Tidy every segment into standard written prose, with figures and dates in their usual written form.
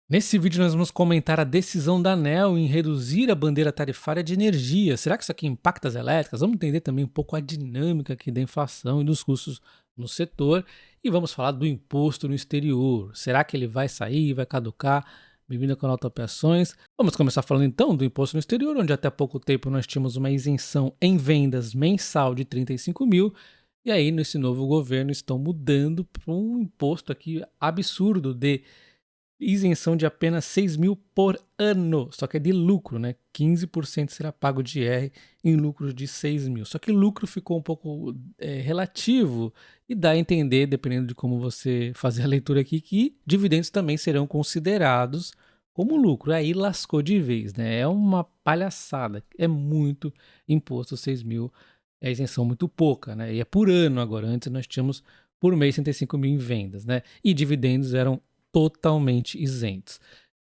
Nesse vídeo nós vamos comentar a decisão da ANEEL em reduzir a bandeira tarifária de energia. Será que isso aqui impacta as elétricas? Vamos entender também um pouco a dinâmica aqui da inflação e dos custos no setor. E vamos falar do imposto no exterior. Será que ele vai sair, vai caducar? Bem-vindo ao canal Top Ações. Vamos começar falando então do imposto no exterior, onde até pouco tempo nós tínhamos uma isenção em vendas mensal de 35 mil. E aí, nesse novo governo, estão mudando para um imposto aqui absurdo de isenção de apenas 6 mil por ano, só que é de lucro, né? 15% será pago de IR em lucros de 6 mil. Só que lucro ficou um pouco relativo e dá a entender, dependendo de como você fazer a leitura aqui, que dividendos também serão considerados como lucro. Aí lascou de vez, né? É uma palhaçada, é muito imposto, 6 mil é isenção muito pouca, né? E é por ano agora, antes nós tínhamos por mês 65 mil em vendas, né? E dividendos eram totalmente isentos.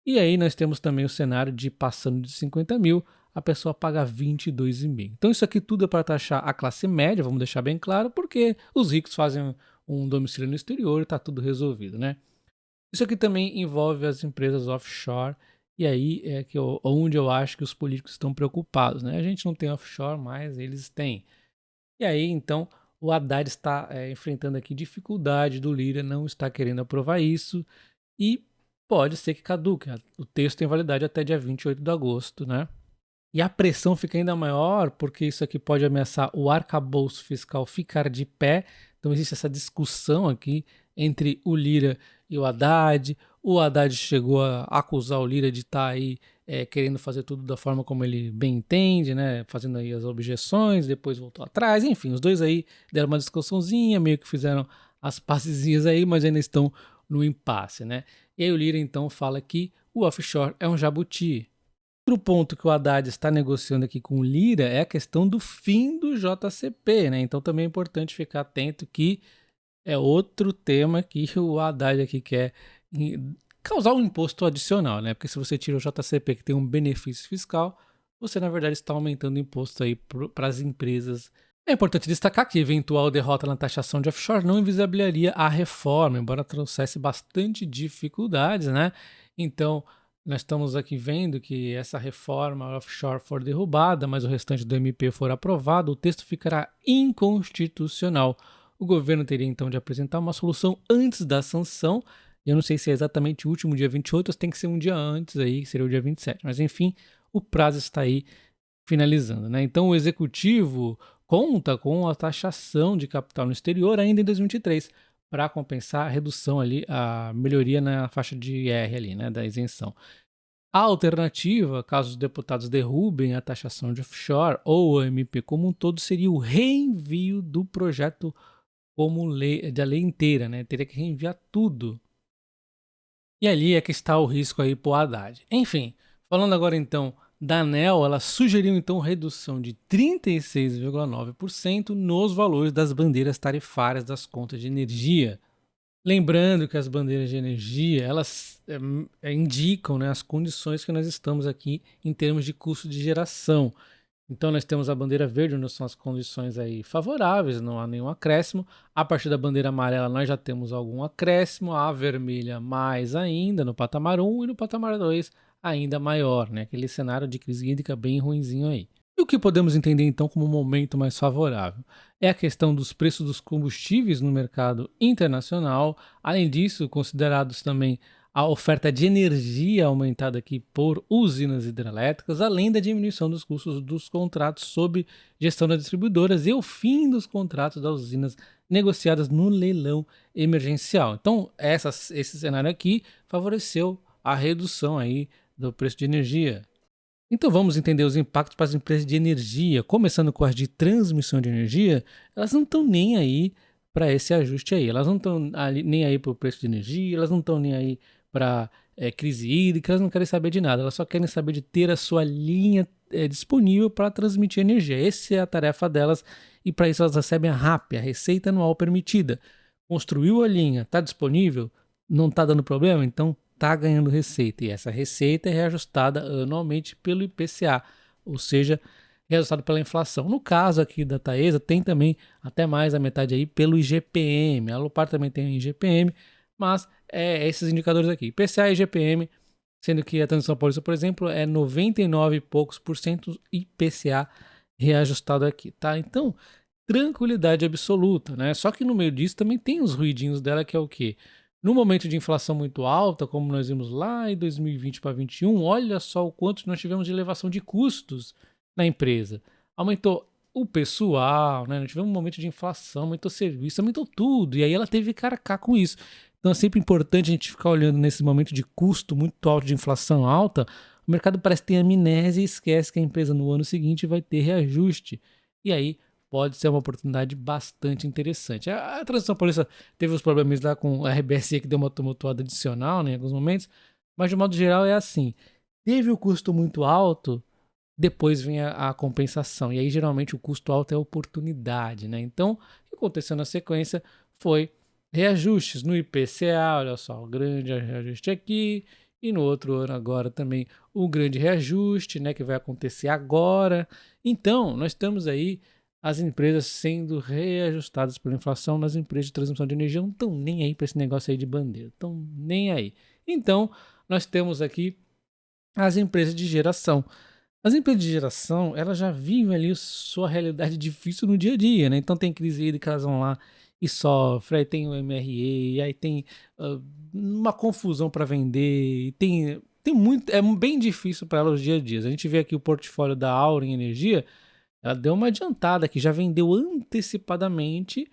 E aí nós temos também o cenário de passando de 50 mil, a pessoa paga 22,5. Então isso aqui tudo é para taxar a classe média, vamos deixar bem claro, porque os ricos fazem um domicílio no exterior e está tudo resolvido, né? Isso aqui também envolve as empresas offshore, e aí é que onde eu acho que os políticos estão preocupados, né? A gente não tem offshore, mas eles têm. E aí, então, o Haddad está enfrentando aqui dificuldade do Lira, não está querendo aprovar isso, e pode ser que caduque. O texto tem validade até dia 28 de agosto, né? E a pressão fica ainda maior porque isso aqui pode ameaçar o arcabouço fiscal ficar de pé. Então existe essa discussão aqui entre o Lira e o Haddad. O Haddad chegou a acusar o Lira de estar aí querendo fazer tudo da forma como ele bem entende, né? Fazendo aí as objeções, depois voltou atrás. Enfim, os dois aí deram uma discussãozinha, meio que fizeram as pacezinhas aí, mas ainda estão no impasse, né? E aí o Lira então fala que o offshore é um jabuti. Outro ponto que o Haddad está negociando aqui com o Lira é a questão do fim do JCP, né? Então também é importante ficar atento que é outro tema que o Haddad aqui quer causar um imposto adicional, né? Porque se você tira o JCP que tem um benefício fiscal, você na verdade está aumentando o imposto aí para as empresas. É importante destacar que eventual derrota na taxação de offshore não inviabilizaria a reforma, embora trouxesse bastante dificuldades, né? Então, nós estamos aqui vendo que essa reforma offshore for derrubada, mas o restante do MP for aprovado, o texto ficará inconstitucional. O governo teria então de apresentar uma solução antes da sanção. Eu não sei se é exatamente o último dia 28 ou se tem que ser um dia antes aí, que seria o dia 27. Mas enfim, o prazo está aí finalizando, né? Então o executivo conta com a taxação de capital no exterior ainda em 2023 para compensar a redução ali, a melhoria na faixa de IR ali, né, da isenção. A alternativa, caso os deputados derrubem a taxação de offshore ou o MP como um todo, seria o reenvio do projeto como lei, da lei inteira, né? Teria que reenviar tudo. E ali é que está o risco aí pro Haddad. Enfim, falando agora então da ANEEL, ela sugeriu então redução de 36,9% nos valores das bandeiras tarifárias das contas de energia. Lembrando que as bandeiras de energia, elas indicam, né, as condições que nós estamos aqui em termos de custo de geração. Então nós temos a bandeira verde, onde são as condições aí favoráveis, não há nenhum acréscimo. A partir da bandeira amarela nós já temos algum acréscimo, a vermelha mais ainda, no patamar 1 e no patamar 2 ainda maior, né? Aquele cenário de crise hídrica bem ruinzinho aí. E o que podemos entender então como um momento mais favorável? É a questão dos preços dos combustíveis no mercado internacional, além disso, considerados também a oferta de energia aumentada aqui por usinas hidrelétricas, além da diminuição dos custos dos contratos sob gestão das distribuidoras e o fim dos contratos das usinas negociadas no leilão emergencial. Então, esse cenário aqui favoreceu a redução aí do preço de energia. Então vamos entender os impactos para as empresas de energia, começando com as de transmissão de energia, elas não estão nem aí para esse ajuste aí, elas não estão nem aí para o preço de energia, elas não estão nem aí para crise hídrica, elas não querem saber de nada, elas só querem saber de ter a sua linha disponível para transmitir energia. Essa é a tarefa delas e para isso elas recebem a RAP, a Receita Anual Permitida. Construiu a linha, está disponível, não está dando problema, então está ganhando receita, e essa receita é reajustada anualmente pelo IPCA, ou seja, reajustado pela inflação. No caso aqui da Taesa, tem também até mais da metade aí pelo IGPM, a Alupar também tem IGPM, mas esses indicadores aqui, IPCA e IGPM, sendo que a Transição Paulista, por exemplo, é 99 e poucos por cento IPCA reajustado aqui, tá? Então, tranquilidade absoluta, né? Só que no meio disso também tem os ruidinhos dela, que é o quê? No momento de inflação muito alta, como nós vimos lá em 2020 para 2021, olha só o quanto nós tivemos de elevação de custos na empresa. Aumentou o pessoal, né? Nós tivemos um momento de inflação, aumentou o serviço, aumentou tudo. E aí ela teve que arcar com isso. Então é sempre importante a gente ficar olhando nesse momento de custo muito alto, de inflação alta. O mercado parece ter amnésia e esquece que a empresa no ano seguinte vai ter reajuste. E aí pode ser uma oportunidade bastante interessante. A Transição Paulista teve os problemas lá com a RBSE, que deu uma tumultuada adicional, né, em alguns momentos, mas de modo geral é assim. Teve o custo muito alto, depois vem a compensação. E aí, geralmente, o custo alto é oportunidade, né? Então, o que aconteceu na sequência foi reajustes no IPCA, olha só, o grande reajuste aqui, e no outro ano agora também o grande reajuste, né, que vai acontecer agora. Então, nós estamos aí as empresas sendo reajustadas pela inflação, nas empresas de transmissão de energia não estão nem aí para esse negócio aí de bandeira, estão nem aí. Então, nós temos aqui as empresas de geração. As empresas de geração, elas já vivem ali sua realidade difícil no dia a dia, né? Então tem crise hídrica, elas vão lá e sofrem, aí tem o MRE, aí tem uma confusão para vender, e tem muito, é bem difícil para elas os dia a dia. A gente vê aqui o portfólio da Auren Energia, ela deu uma adiantada que já vendeu antecipadamente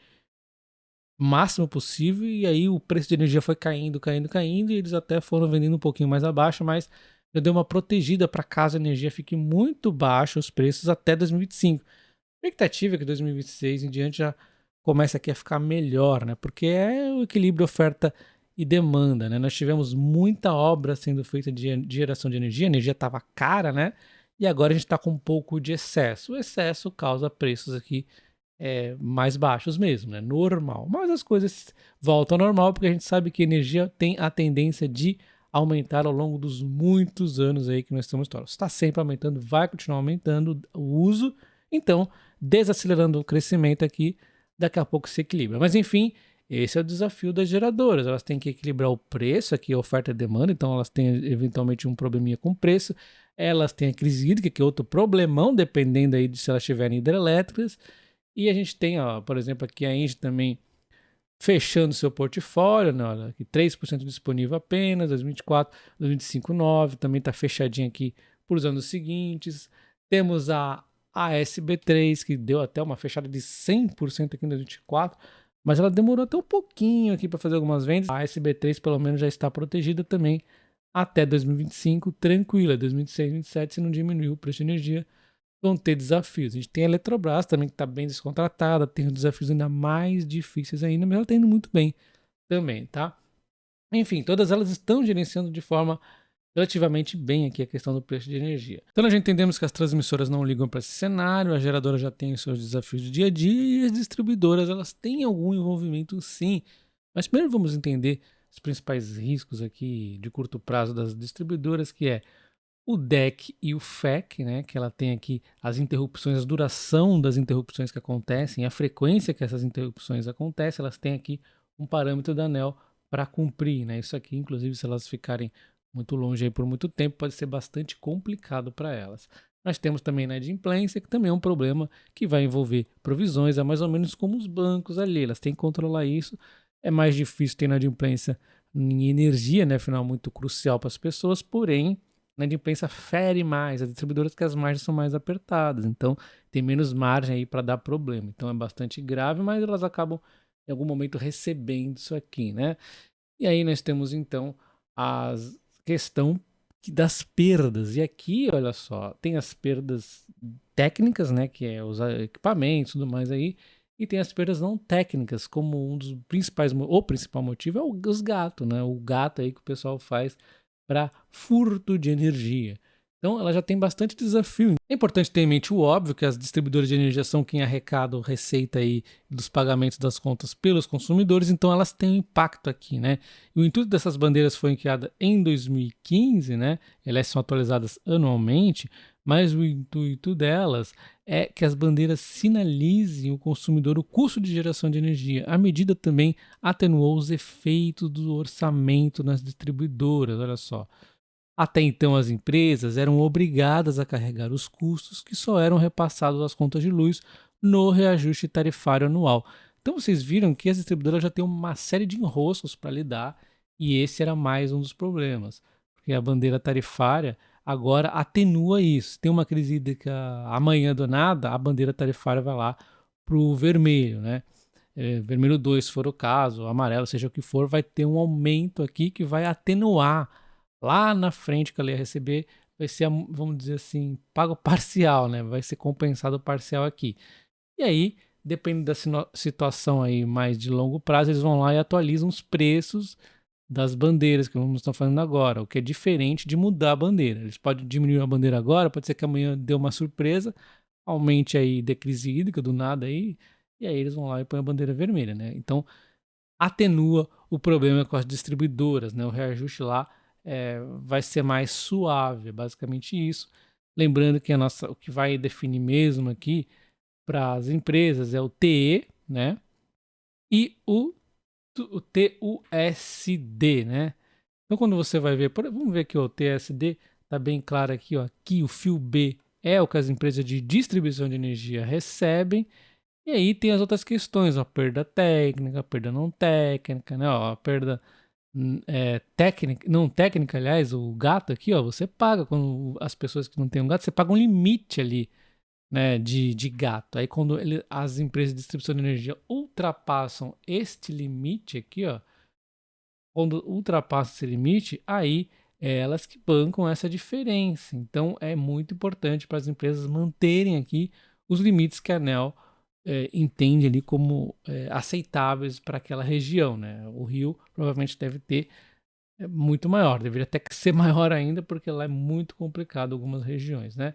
o máximo possível, e aí o preço de energia foi caindo, caindo, caindo, e eles até foram vendendo um pouquinho mais abaixo, mas já deu uma protegida para caso a energia fique muito baixa os preços até 2025. A expectativa é que 2026 em diante já comece aqui a ficar melhor, né? Porque é o equilíbrio oferta e demanda, né? Nós tivemos muita obra sendo feita de geração de energia, a energia estava cara, né? E agora a gente está com um pouco de excesso. O excesso causa preços aqui mais baixos mesmo, né? Normal. Mas as coisas voltam ao normal porque a gente sabe que a energia tem a tendência de aumentar ao longo dos muitos anos aí que nós estamos história. Está sempre aumentando, vai continuar aumentando o uso, então desacelerando o crescimento aqui, daqui a pouco se equilibra. Mas enfim, esse é o desafio das geradoras, elas têm que equilibrar o preço, aqui a oferta e demanda, então elas têm eventualmente um probleminha com o preço, elas têm a crise hídrica, que é outro problemão, dependendo aí de se elas tiverem hidrelétricas, e a gente tem, ó, por exemplo, aqui a Engie também fechando seu portfólio, né, olha, 3% disponível apenas, 2024, 2025, 9%, também está fechadinho aqui para os anos seguintes. Temos a ASB3, que deu até uma fechada de 100% aqui em 2024, mas ela demorou até um pouquinho aqui para fazer algumas vendas. A ASB3 pelo menos já está protegida também até 2025, tranquila, 2026, 2027, se não diminuir o preço de energia, vão ter desafios. A gente tem a Eletrobras também, que está bem descontratada, tem desafios ainda mais difíceis ainda, mas ela está indo muito bem também, tá? Enfim, todas elas estão gerenciando de forma relativamente bem aqui a questão do preço de energia. Então nós já entendemos que as transmissoras não ligam para esse cenário, a geradora já tem os seus desafios do dia a dia e as distribuidoras elas têm algum envolvimento sim. Mas primeiro vamos entender os principais riscos aqui de curto prazo das distribuidoras, que é o DEC e o FEC, né, que ela tem aqui as interrupções, a duração das interrupções que acontecem, a frequência que essas interrupções acontecem, elas têm aqui um parâmetro da ANEEL para cumprir, né? Isso aqui, inclusive, se elas ficarem muito longe aí por muito tempo, pode ser bastante complicado para elas. Nós temos também a inadimplência, que também é um problema que vai envolver provisões, é mais ou menos como os bancos ali, elas têm que controlar isso. É mais difícil ter inadimplência em energia, né? Afinal, muito crucial para as pessoas, porém, a inadimplência fere mais as distribuidoras, que as margens são mais apertadas, então tem menos margem aí para dar problema. Então é bastante grave, mas elas acabam em algum momento recebendo isso aqui, né? E aí nós temos então a questão das perdas. E aqui, olha só, tem as perdas técnicas, né, que é os equipamentos e tudo mais aí, e tem as perdas não técnicas, como um dos principais, o principal motivo é os gatos, né? O gato aí que o pessoal faz para furto de energia. Então ela já tem bastante desafio. É importante ter em mente o óbvio, que as distribuidoras de energia são quem arrecada a receita aí dos pagamentos das contas pelos consumidores, então elas têm um impacto aqui, né? E o intuito dessas bandeiras foi criada em 2015, né? Elas são atualizadas anualmente, mas o intuito delas é que as bandeiras sinalizem o consumidor o custo de geração de energia. A medida também atenuou os efeitos do orçamento nas distribuidoras, olha só. Até então, as empresas eram obrigadas a carregar os custos que só eram repassados às contas de luz no reajuste tarifário anual. Então, vocês viram que as distribuidoras já têm uma série de enroscos para lidar, e esse era mais um dos problemas, porque a bandeira tarifária agora atenua isso. Tem uma crise hídrica amanhã do nada, a bandeira tarifária vai lá para o vermelho, né? Vermelho 2, se for o caso, amarelo, seja o que for, vai ter um aumento aqui que vai atenuar. Lá na frente que ela ia receber, vai ser, vamos dizer assim, pago parcial, né? Vai ser compensado parcial aqui. E aí, depende da situação aí mais de longo prazo, eles vão lá e atualizam os preços das bandeiras que vamos estar falando agora, o que é diferente de mudar a bandeira. Eles podem diminuir a bandeira agora, pode ser que amanhã dê uma surpresa, aumente aí de crise hídrica do nada aí, e aí eles vão lá e põem a bandeira vermelha, né? Então, atenua o problema com as distribuidoras, né? O reajuste lá vai ser mais suave, é basicamente isso. Lembrando que o que vai definir mesmo aqui para as empresas é o TE, né? E o TUSD, né? Então, quando você vai ver, vamos ver aqui, ó, o TSD está bem claro aqui, ó. Aqui o fio B é o que as empresas de distribuição de energia recebem. E aí tem as outras questões, a perda técnica, a perda não técnica, né? Ó, a perda técnica, não técnica, aliás, o gato aqui, ó, você paga quando as pessoas que não têm um gato, você paga um limite ali, né, de gato. Aí quando as empresas de distribuição de energia ultrapassam este limite aqui, ó, quando ultrapassa esse limite, aí é elas que bancam essa diferença. Então é muito importante para as empresas manterem aqui os limites que a ANEEL entende ali como aceitáveis para aquela região, né? O Rio provavelmente deve ter muito maior, deveria até que ser maior ainda, porque lá é muito complicado algumas regiões, né?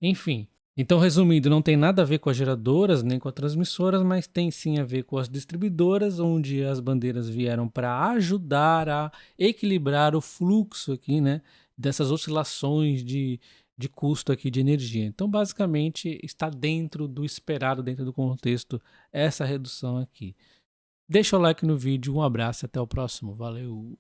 Enfim, então resumindo, não tem nada a ver com as geradoras nem com as transmissoras, mas tem sim a ver com as distribuidoras, onde as bandeiras vieram para ajudar a equilibrar o fluxo aqui, né, dessas oscilações de custo aqui de energia. Então, basicamente, está dentro do esperado, dentro do contexto, essa redução aqui. Deixa o like no vídeo, um abraço e até o próximo. Valeu!